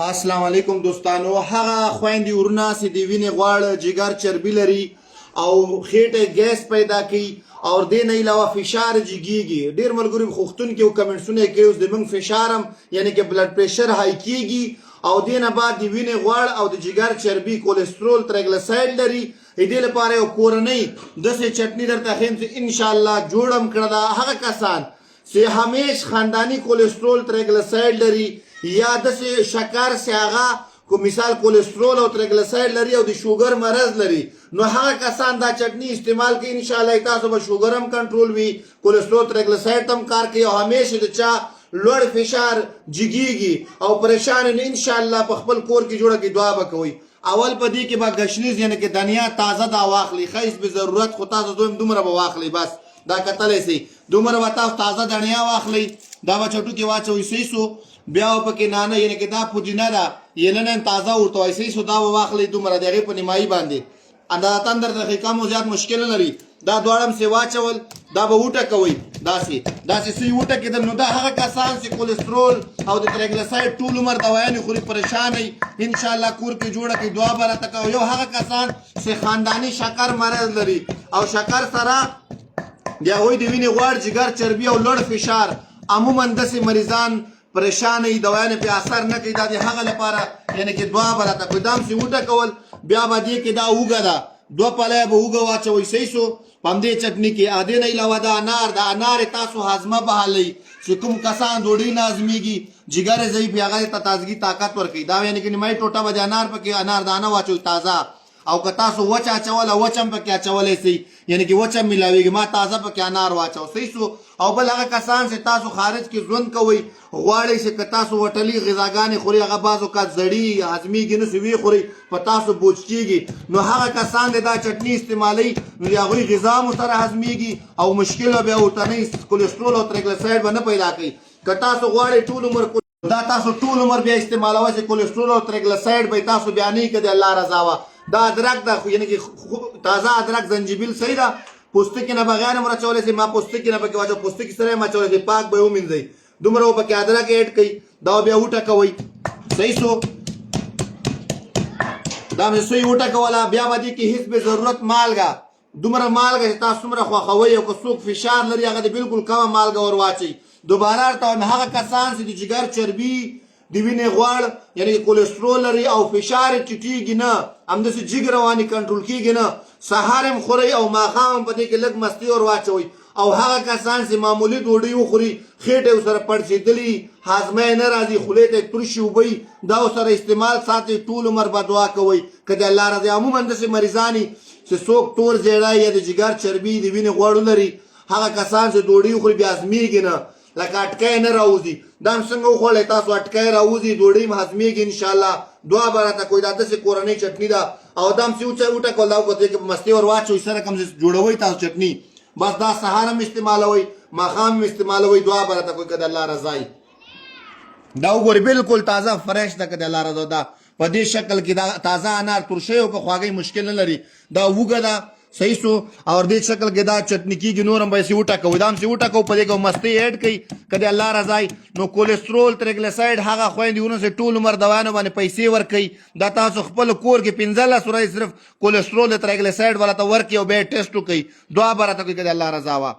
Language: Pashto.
السلام علیکم دوستانو. هغه خويندې ورونه چې د وینې غواړ جګر چربي لري او خېټه ګیس پیدا کوي او د نه علاوه فشار جګیږي. ډیر ملګری خوختون کې کمنټسونه کوي اوس د موږ فشارم یعنی کې بلډ پریشر هاي کیږي او د نه بعد د وینې غواړ او د جګر چربي کولیسټرول تریګلیسراید لري. دې لپاره یو کورنۍ داسې چټني درته خیم چې ان شاء الله جوړم کړه. هغه کسان چې همیش خاندانی کولیسټرول تریګلیسراید لري یا داسې شکر چې هغه کو مثال کولیسټرول او تریګلیسراید لري او د شوګر مرض لري نو هغه کسان دا چټني استعمال کوي ان شاء الله تاسو به شوګر هم کنټرول وي کولیسټرول تریګلیسراید هم کار کوي او همیشه د چا لوړ فشار جګیږي او پریشان نه ان شاء الله په خپل کور کې جوړه کې دعا وکوي. اول په دې کې با غشنیز یعنی کې دنیا تازه دا واخلي خیس به ضرورت خو تاسو دومره به واخلي بس دا کتلې سي دومره وتا تازه دنیا واخلي دا بچټو کې واچوي سيسو بیا پکې نانه یعنی کې دا پودینه دا یلنن تازه ورته وای سيسو دا واخلي دومره دغه په نیمایي باندې انده تندر د کم زیات مشکل لري دا دوړم سی واچول دا به وټه کوي داسې سی وټه کې نو دا هغه کسان چې کولیسټرول او د تریګلیسراید ټول عمر دوايانې خوري پریشان وي ان شاء الله کور کې جوړه کې دعا برته کوي. یو هغه کسان چې خاندانی شکر مرض لري او شکر سره بیا وای د وینې غوړ جګر چربي او لوړ فشار عموما داسې مریضان پریشان وي دوايانې په اثر نه کوي دا د هغه لپاره یعنی کې دعا برته کوي. دام سی وټه کول بیا به دې کې دا اوګه ده دو پلای به اوګه واچوي سيسو پم دې چټني کې اده نه علاوه دا انار تاسو هاضمه بحالي چې کوم کسان ډوډۍ نه هضميږي جګر ضعیف هغه ته تازگی طاقت ورکوي دا یعنی کې نیمای ټوټه به انار پکې انار دانه واچوي تازه او که تاسو وچ اچول وچم پکې اچولې سي یعنی کې وچم ملاويږي ما تازه پکې انار واچو سيسو او بل هغه کسان چې تاسو خارج کې ژوند کوي غواړي چې تاسو وټلي غذاګانې خوري هغه بازو کا زړی هضميږي نو سوي خوري په تاسو بوج کیږي نو هغه کسان دا چټني استعمالي نو هغه غذا مو سره هضميږي او مشکل به او تنه کولیسټرول او تریګلیسراید باندې پیدا کوي. که تاسو غواړي ټول عمر دا تاسو ټول عمر بیا استعمالوي چې کولیسټرول او تریګلیسراید به تاسو بیا نه کړي الله رضا وا دا ادرک دا یعنی کې تازه ادرک زنجبیل صحیح ده پوستکی نه بغیر مر چولې سي ما پوستکی نه پکې واجو پوستکی سره ما چولې پاک به ومنځي دومره پکې ادرک اډ کړي دا بیا وټه کوي صحیح سو دا مې سوی وټه کولا بیا باندې کې هیڅ به ضرورت مالګه دومره مالګه تاسو مره خوخوي او کوڅوک فشار لري هغه بالکل کم مالګه ور واچي. دوباره ته هغه کسان چې د جګر چربي د وینې غوړ یعنی کولیسټرول لري او فشار ټیټیږي نه همداسې جګ رواني کنټرول کیږي نه سهار هم خوري او ماښام په دې کې لږ مستی ور واچوي او هغه کسان چې معمولی ډوډۍ وخوري خېټه سره پړسېدلي هاضمه نه راځي خولې ته ترشي وبوي دا سره استعمال ساتي ټول عمر به دعا کوي که د الله رضا. عموما داسې مریضانی چې څوک تور زیړی یا د جګر چربي د وینې غوړ لري هغه کسان چې ډوډۍ وخوري بیا هضمېږي نه لکه اټکای نه راوځي دا څنګه وخوړی تاسو اټکای راوځي ډوډۍ م هضمېږي ان شاء الله دعا به راته کوي دا داسې کورنۍ چټني ده او دا هم چې وټه کول دا په دې کې مستې ور واچوئ سره کوم جوړوئ تاسو چټني بس دا سهار هم استعمالوئ ماښام هم استعمالوئ دعا به راته کوي که د الله رضا دا وګورئ بالکل تازه فرش ده که د الله رضا ده په دې شکل کې دا تازه انار ترشی او که خواږی مشکل نه لري دا وګه ده صحیح سو اور دې شکل کې دا چټني کېږي نورم به یې وټه کوي دا هم چې وټه کوو په دې کې مستې اډ کوي که د الله رضا نو کولیسټرول تریګلیسراید هغه خویندې ورونه چې ټول عمر دوایانو باندې پیسې ورکوي دا تاسو خپل کور کې 15 ورځې صرف کولیسټرول تریګلیسراید والا ته ورکوي او بیا یې ټیسټ وکوي دعا به راته کوي که د الله رضا وه.